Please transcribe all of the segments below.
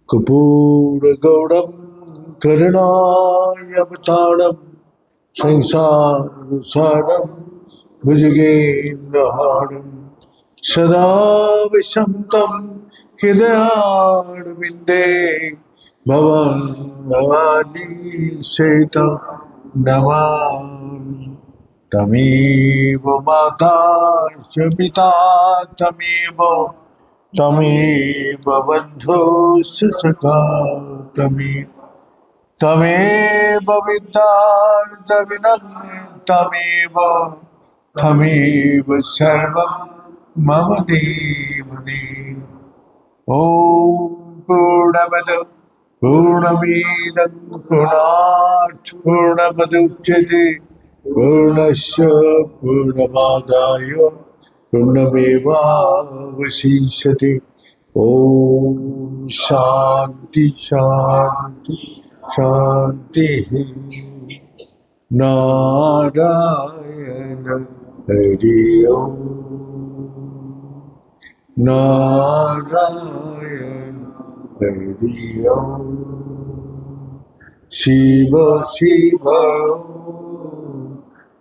कर्पूरगौरं करुणावतारं संसारसारं भुजगेन्द्रहारं सदा वसन्तं हृदयारविन्दे भवं भवानी सेतं नमामि। तमेव माता च पिता तमेव बन्धुश्च सखा तमेव विद्यार्थविनः तमेव सर्वं मम देवदेव। ॐ पूर्णमद पूर्णमिदं पूर्णात् पूर्णमुदच्यते पूर्णस्य पूर्णमादाय पूर्णमेवावशिष्यते। ॐ शान्ति शान्ति शान्तिः। नारायण हरि ओम नारायण हरि ओम। शिव शिव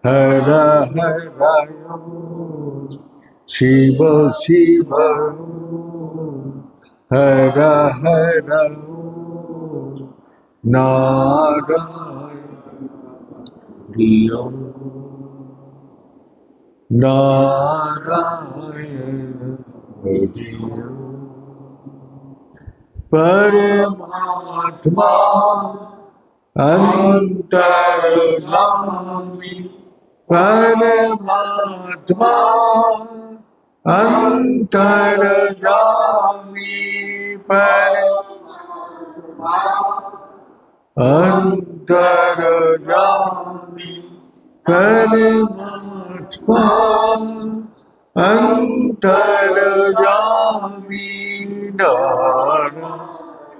हर हर ओम। शिव शिव हर हर ओम। नारायण हरि ओम नारायण हरि ओम। परमात्मा अंतर्यामी परमात्मा अंतर्यामी अंतर्यामी परमात्मा अंतर्यामी नारायण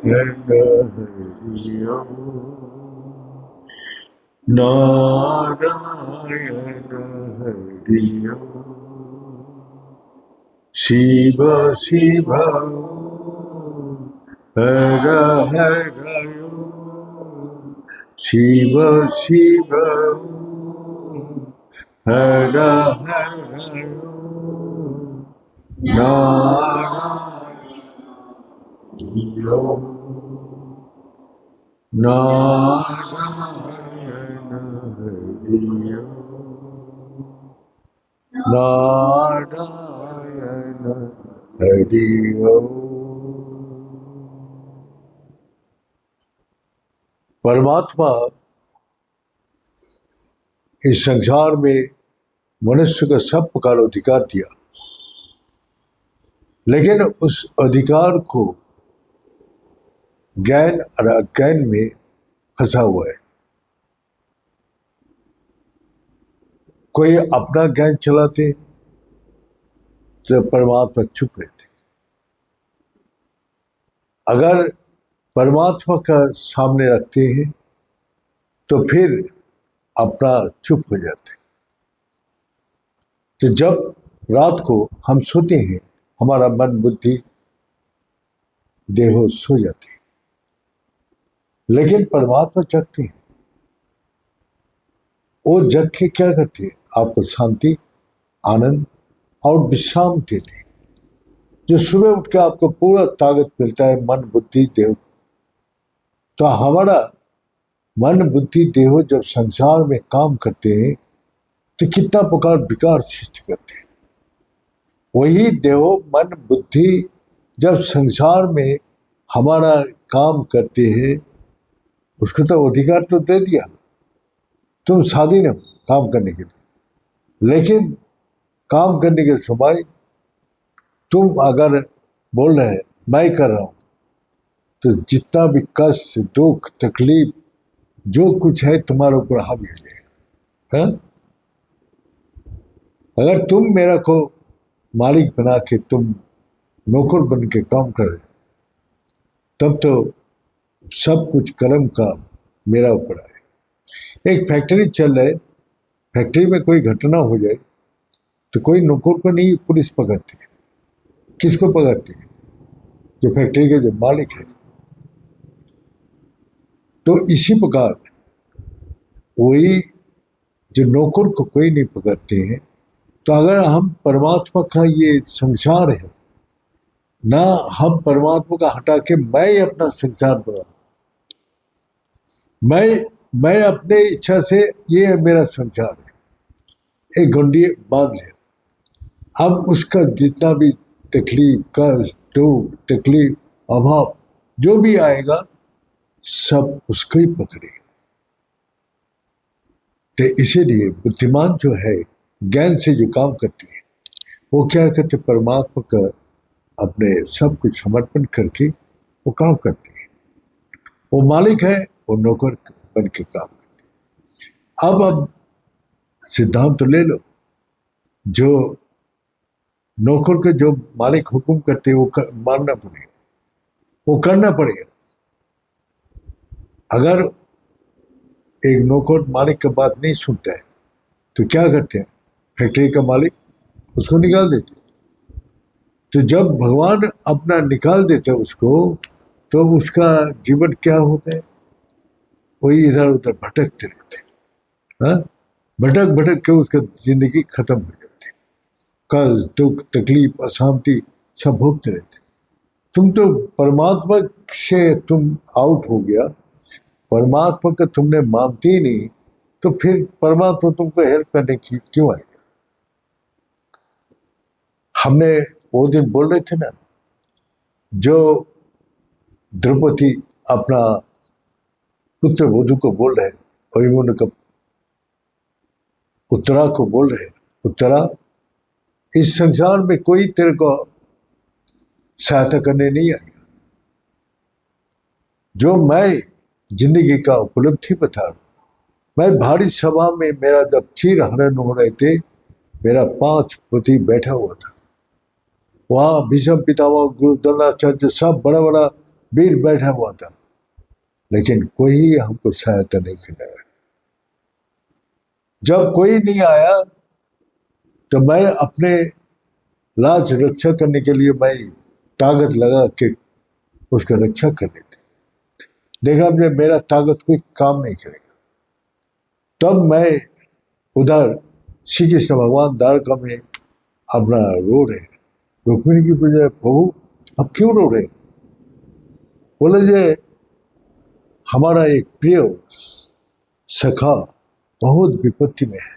हरि ओम नारायण हरि ओम। शिव शिव हर हर ओम। शिव शिव हर हर ओम। नारायण ओम नारायण हरि ओम नारायण हरि ओम। परमात्मा इस संसार में मनुष्य को सब प्रकार अधिकार दिया, लेकिन उस अधिकार को ज्ञान और अज्ञान में फंसा हुआ है। कोई अपना ज्ञान चलाते तो परमात्मा चुप रहते, अगर परमात्मा का सामने रखते हैं तो फिर अपना चुप हो जाते। तो जब रात को हम सोते हैं, हमारा मन बुद्धि देहो सो जाते हैं, लेकिन परमात्मा जगते हैं। वो जग के क्या करते हैं? आपको शांति, आनंद और विश्राम देते हैं। जो सुबह उठ के आपको पूरा ताकत मिलता है, मन बुद्धि देह। तो हमारा मन बुद्धि देहो जब संसार में काम करते हैं तो कितना प्रकार विकार सृष्टि करते हैं। वही देहो मन बुद्धि जब संसार में हमारा काम करते हैं, उसको तो अधिकार तो दे दिया, तुम स्वाधीन हो काम करने के लिए। लेकिन काम करने के समय तुम अगर बोल रहे हैं मैं कर रहा हूं, तो जितना भी कष्ट दुख तकलीफ जो कुछ है तुम्हारे ऊपर हावी हो जाएगा। अगर तुम मेरा को मालिक बना के तुम नौकर बन के काम कर रहे, तब तो सब कुछ कर्म का मेरा ऊपर आए। एक फैक्ट्री चल रहा है, फैक्ट्री में कोई घटना हो जाए तो कोई नौकर को नहीं पुलिस पकड़ती है, किसको पकड़ती है? जो फैक्ट्री के जो मालिक है। तो इसी प्रकार वही जो नौकर को कोई नहीं पकड़ते हैं, तो अगर हम परमात्मा का ये संसार है ना, हम परमात्मा का हटा के मैं अपना संसार बना, मैं अपने इच्छा से ये मेरा संसार है, एक घंटी बांध लिया। अब उसका जितना भी तकलीफ, कष्ट, दुख, तकलीफ, अभाव जो भी आएगा सब उसको ही पकड़ेगा। तो इसीलिए बुद्धिमान जो है ज्ञान से जो काम करती है वो क्या करते, परमात्मा का अपने सब कुछ समर्पण करके वो काम करते हैं। वो मालिक है, वो नौकर बन के काम करते हैं। अब सिद्धांत तो ले लो, जो नौकर के जो मालिक हुक्म करते वो मानना पड़ेगा, वो करना पड़ेगा। अगर एक नौकर मालिक का बात नहीं सुनता है तो क्या करते हैं, फैक्ट्री का मालिक उसको निकाल देते। तो जब भगवान अपना निकाल देते उसको, तो उसका जीवन क्या होता है, वही इधर उधर भटकते रहते हैं। भटक भटक के उसका जिंदगी खत्म हो जाती है, कष्ट, दुख, तकलीफ, अशांति सब भोगते रहते। तुम तो परमात्मा से तुम आउट हो गया, परमात्मा का तुमने मानते ही नहीं, तो फिर परमात्मा तुमको हेल्प करने की क्यों आएगा। हमने वो दिन बोल रहे थे ना, जो द्रौपदी अपना पुत्र वधु को बोल रहे, अभिमन्यु का उत्तरा को बोल रहे, उत्तरा इस संसार में कोई तेरे को सहायता करने नहीं आएगा। जो मैं जिंदगी का उपलब्धि बता रहा हूं, मैं भारी सभा में मेरा जब चीर हरण हो रहे थे, मेरा 5 पति बैठा हुआ था, वहां भीष्म पितामह गुरु द्रोणाचार्य सब बड़ा बड़ा वीर बैठा हुआ था, लेकिन कोई हमको सहायता नहीं कराया। जब कोई नहीं आया तो मैं अपने लाज रक्षा करने के लिए मैं ताकत लगा के उसका रक्षा कर देते। देखा मुझे मेरा ताकत कोई काम नहीं करेगा। तब मैं उधर श्री कृष्ण भगवान द्वारका में अपना रो रहे, रुक्मिणी की पूजा, प्रभु अब क्यों रो रहे। बोले जे हमारा एक प्रिय सखा बहुत विपत्ति में है,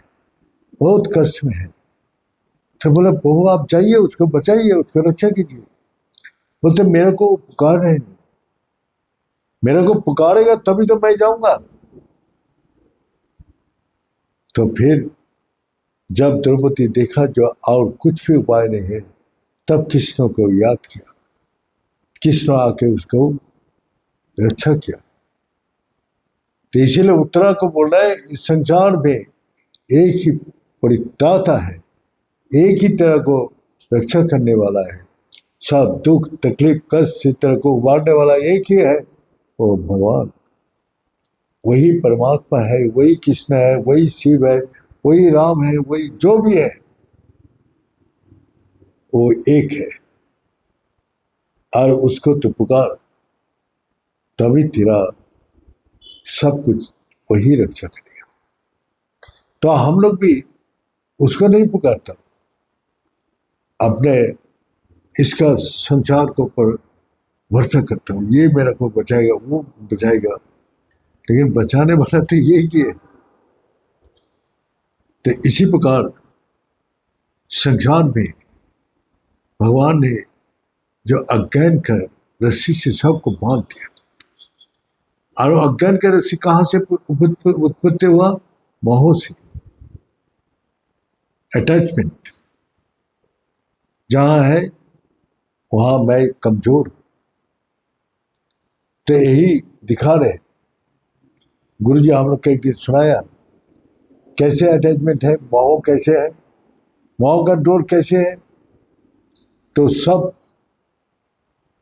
बहुत कष्ट में है। तो बोला प्रभु आप जाइए, उसको बचाइए, उसको रक्षा कीजिए। बोलते मेरे को पुकार रहे, मेरे को पुकारेगा तभी तो मैं जाऊंगा। तो फिर जब द्रौपदी देखा जो और कुछ भी उपाय नहीं है, तब कृष्ण को याद किया, कृष्ण आके उसको रक्षा किया। तो इसीलिए उत्तरा को बोल रहा है, इस संसार में एक ही परित्राता है, एक ही तरह को रक्षा करने वाला है, सब दुख तकलीफ कष्ट से तरह को उबारने वाला एक ही है, वो भगवान। वही परमात्मा है, वही कृष्ण है, वही शिव है, वही राम है, वही जो भी है वो एक है। और उसको तो पुकार, तभी तेरा सब कुछ वही रक्षा करेगा। तो हम लोग भी उसको नहीं पुकारता, अपने इसका संसार के ऊपर भरोसा करता हूँ, ये मेरे को बचाएगा, वो बचाएगा, लेकिन बचाने वाला तो यही की है। तो इसी प्रकार संसार में भगवान ने जो अज्ञान का रस्सी से सबको बांध दिया, और अज्ञान का रस्सी कहां से उत्पत्ति हुआ, मोह से, अटैचमेंट जहां है वहां मैं कमजोर। तो यही दिखा रहे गुरु जी, हम लोग का एक दिन सुनाया कैसे अटैचमेंट है, मोह कैसे है, मोह का डोर कैसे है। तो सब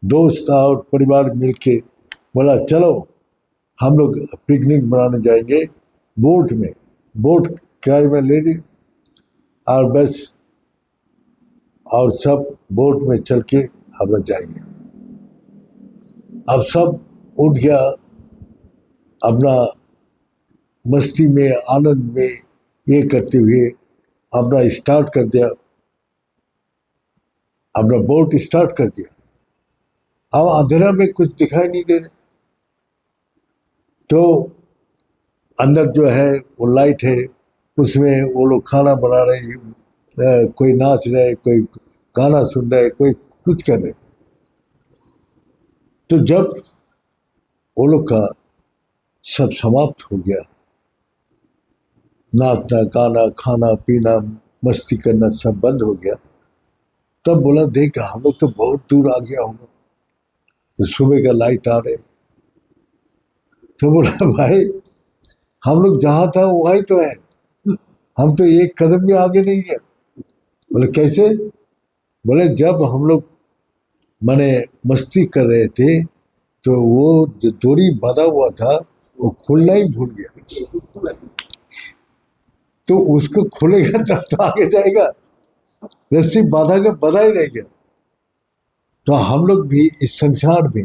दोस्त और परिवार मिलके बोला चलो हम लोग पिकनिक मनाने जाएंगे, बोट में, बोट किराए में ले ली, और बस और सब बोट में चल के हम लोग जाएंगे। अब सब उठ गया, अपना मस्ती में आनंद में ये करते हुए अपना स्टार्ट कर दिया, अपना बोट स्टार्ट कर दिया। अब अंधेरा में कुछ दिखाई नहीं दे रहे, तो अंदर जो है वो लाइट है, उसमें वो लोग खाना बना रहे हैं, कोई नाच रहे, कोई गाना सुन रहे, कोई कुछ कर रहे। तो जब वो लोग का सब समाप्त हो गया, नाचना गाना खाना पीना मस्ती करना सब बंद हो गया, तब बोला देख हम लोग तो बहुत दूर आ गया होगा। तो सुबह का लाइट आ रहे, तो बोला भाई हम लोग जहां था वहीं तो है, हम तो एक कदम भी आगे नहीं गए। बोले कैसे? बोले जब हम लोग माने मस्ती कर रहे थे तो वो जो डोरी बंधा हुआ था वो खुलना ही भूल गया, तो उसको खुलेगा तब तो आगे जाएगा, रस्सी बांधा के बंधा ही नहीं गया। तो हम लोग भी इस संसार में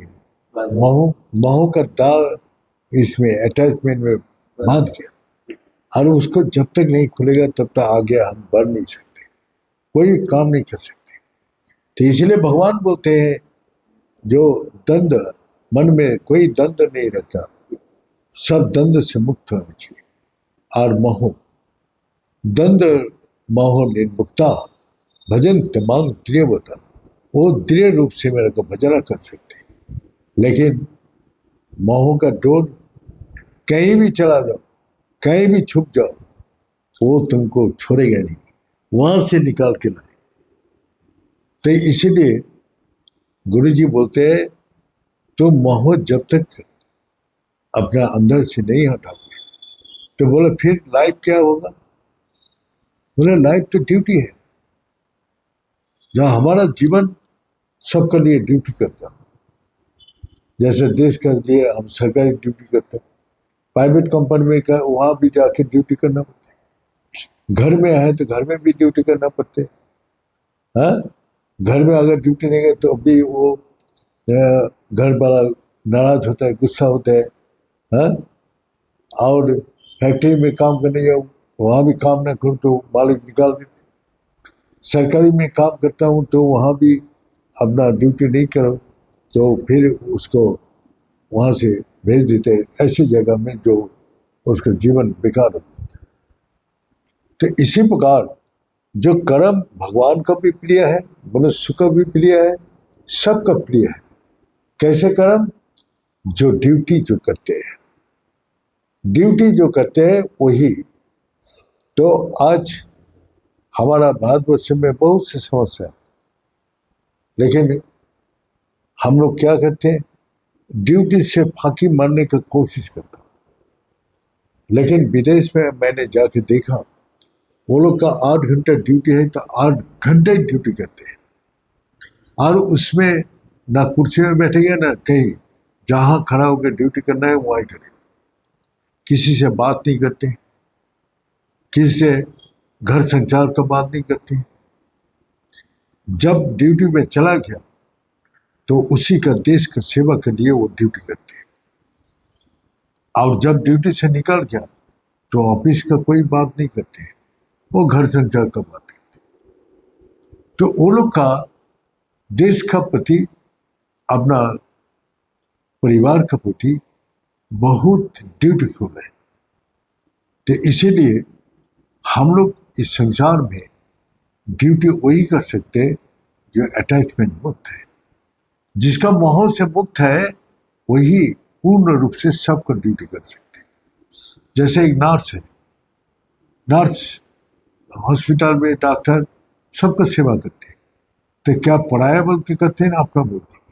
मोह का डाल इसमें अटैचमेंट में बांध गया, और उसको जब तक नहीं खुलेगा तब तक आगे हम बढ़ नहीं सकते, कोई काम नहीं कर सकते। तो इसलिए भगवान बोलते हैं जो दंड मन में कोई दंड नहीं रखना, सब दंड से मुक्त होना चाहिए। और मोह दंड मोह निर्मुक्ता भजन तमांग दृढ़ बता, वो दृढ़ रूप से मेरे को भजना कर सकते, लेकिन मोह का डोर कहीं भी चला जाओ, कहीं भी छुप जाओ, वो तुमको छोड़ेगा नहीं, वहां से निकाल के लाए। तो इसीलिए गुरु जी बोलते हैं तो मोह जब तक अपना अंदर से नहीं हटाओगे, तो बोले फिर लाइफ क्या होगा? बोले लाइफ तो ड्यूटी है, जहाँ हमारा जीवन सबके लिए ड्यूटी करता है। जैसे देश के लिए हम सरकारी ड्यूटी करते हैं, प्राइवेट कंपनी में का वहाँ भी जाके ड्यूटी करना पड़ता है, घर में है तो घर में भी ड्यूटी करना पड़ता है। हाँ, घर में अगर ड्यूटी नहीं गए तो अभी वो घर वाला नाराज होता है, गुस्सा होता है। हाँ, और फैक्ट्री में काम करने जाओ, वहाँ भी काम ना करूँ तो मालिक निकाल देते। सरकारी में काम करता हूँ तो वहाँ भी अपना ड्यूटी नहीं करो तो फिर उसको वहाँ से भेज देते ऐसी जगह में जो उसका जीवन बेकार हो जाता है। तो इसी प्रकार जो कर्म भगवान का भी प्रिय है, मनुष्य का भी प्रिय है, सबका प्रिय है। कैसे कर्म? जो ड्यूटी जो करते हैं, ड्यूटी जो करते हैं वही। तो आज हमारा भारतवर्ष में बहुत सी समस्या, लेकिन हम लोग क्या करते हैं, ड्यूटी से फांकी मारने की कोशिश करता। लेकिन विदेश में मैंने जाके देखा, वो लोग का 8 घंटा ड्यूटी है तो 8 घंटे ड्यूटी करते हैं, और उसमें ना कुर्सी में बैठेगा ना कहीं, जहां खड़ा होकर ड्यूटी करना है वहीं करें, किसी से बात नहीं करते, किसी से घर संसार का बात नहीं करते। जब ड्यूटी में चला गया तो उसी का देश का सेवा के लिए वो ड्यूटी करते हैं, और जब ड्यूटी से निकल गया तो ऑफिस का कोई बात नहीं करते हैं, वो घर संसार का बात करते हैं। तो वो लोग का देश का प्रति, अपना परिवार का प्रति बहुत ड्यूटीफुल है। तो इसीलिए हम लोग इस संसार में ड्यूटी वही कर सकते जो अटैचमेंट मुक्त है, जिसका मोह से मुक्त है, वही पूर्ण रूप से सबका ड्यूटी कर सकते हैं। जैसे एक नर्स है, नर्स हॉस्पिटल में डॉक्टर सबका सेवा करते हैं, तो क्या पराया बोल के करते हैं ना अपना बोलते हैं।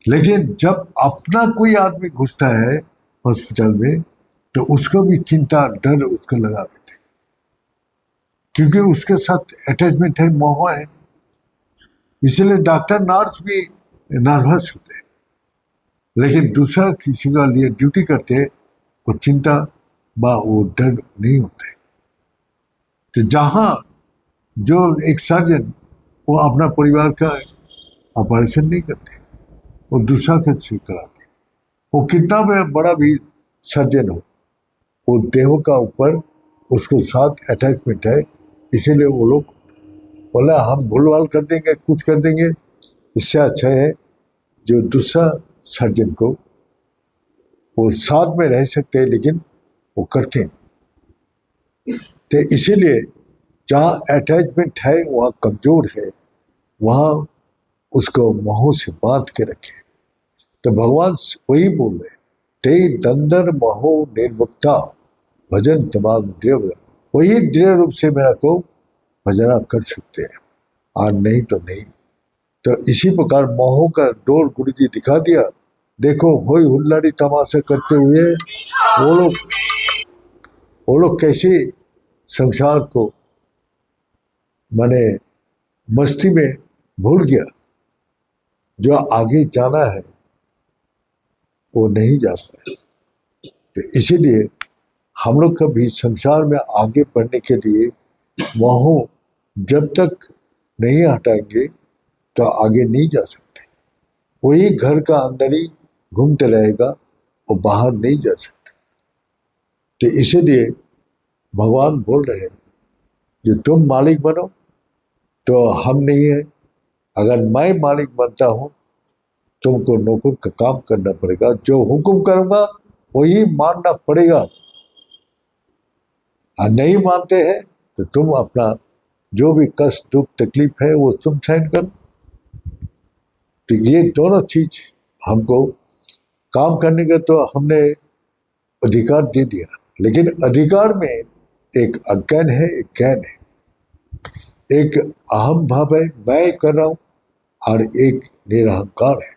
लेकिन जब अपना कोई आदमी घुसता है हॉस्पिटल में तो उसको भी चिंता डर उसको लगा देते, क्योंकि उसके साथ अटैचमेंट है, मोह है। इसलिए डॉक्टर नर्स भी नर्वस होते हैं, लेकिन दूसरा किसी का लिए ड्यूटी करते वो चिंता बा वो डर नहीं होता है। तो जहाँ जो एक सर्जन वो अपना परिवार का ऑपरेशन नहीं करते, वो दूसरा का से कराते, वो कितना भी बड़ा भी सर्जन हो, वो देह का ऊपर उसके साथ अटैचमेंट है, इसीलिए वो लोग बोला हम भूलभाल कर देंगे, कुछ कर देंगे, इससे अच्छा है जो दूसरा सर्जन को वो साथ में रह सकते हैं लेकिन वो करते नहीं। तो इसीलिए जहाँ अटैचमेंट है वहाँ कमजोर है, वहाँ उसको मोह से बांध के रखे। तो भगवान वही बोल रहे, ते दंदर मोहो निर्मुक्ता भजन तमाग द्रव, वही दृढ़ रूप से मेरा को भजना कर सकते हैं और नहीं तो नहीं। तो इसी प्रकार मोह का डोर गुरु जी दिखा दिया। देखो होई हुल्लड़ी तमाशा करते हुए वो लोग कैसे संसार को माने मस्ती में भूल गया, जो आगे जाना है वो नहीं जा पाए। तो इसीलिए हम लोग का भी संसार में आगे बढ़ने के लिए मोह जब तक नहीं हटाएंगे तो आगे नहीं जा सकते। वही घर का अंदर ही घूमते रहेगा और बाहर नहीं जा सकते। तो इसीलिए भगवान बोल रहे हैं जो तुम मालिक बनो तो हम नहीं है, अगर मैं मालिक बनता हूं तुमको नौकर का काम करना पड़ेगा, जो हुक्म करूंगा वही मानना पड़ेगा, और नहीं मानते हैं तो तुम अपना जो भी कष्ट दुख तकलीफ है वो तुम सहन करो। तो ये दोनों चीज हमको काम करने का तो हमने अधिकार दे दिया, लेकिन अधिकार में एक अज्ञान है, एक ज्ञान है, एक अहम भाव है मैं कर रहा हूं, और एक निरहंकार है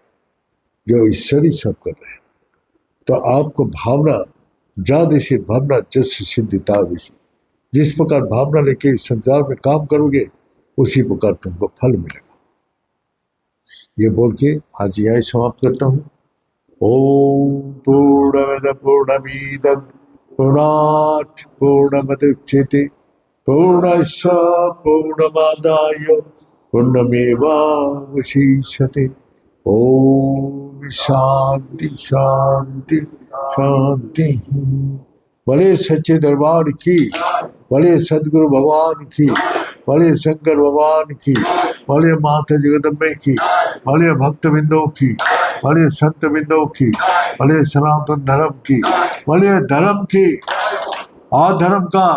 जो ईश्वरी सब कर रहे हैं। तो आपको भावना जादे से भावना जस सिद्धि तादृशी, जिस प्रकार भावना लेके इस संसार में काम करोगे उसी प्रकार तुमको फल मिलेगा। ये बोल के आज यही समाप्त करता हूँ। ओम पूर्णमद पूर्णमिदं पूर्णात् पूर्णमुदच्यते पूर्णस्य पूर्णमादाय पूर्णमेवावशिष्यते। ओम शांति शांति शांति। बड़े सच्चे दरबार की, बड़े सदगुरु भगवान की, बड़े शंकर भगवान की, बड़े माता जगदम्बे की, बड़े भक्त बिंदों की, बड़े संत बिंदों की, बड़े सनातन धर्म की, बड़े धर्म की, अधर्म का,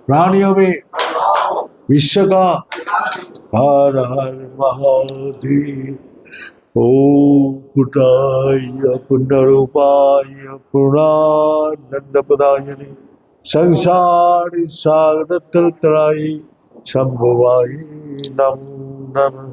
प्राणियों में विश्व का। हर हर महादेव। ओम पुटाय पुण्यरूपाय पूर्णानंदप्रदायिने संसार सागर तराई शंभुवाय नमो नमः।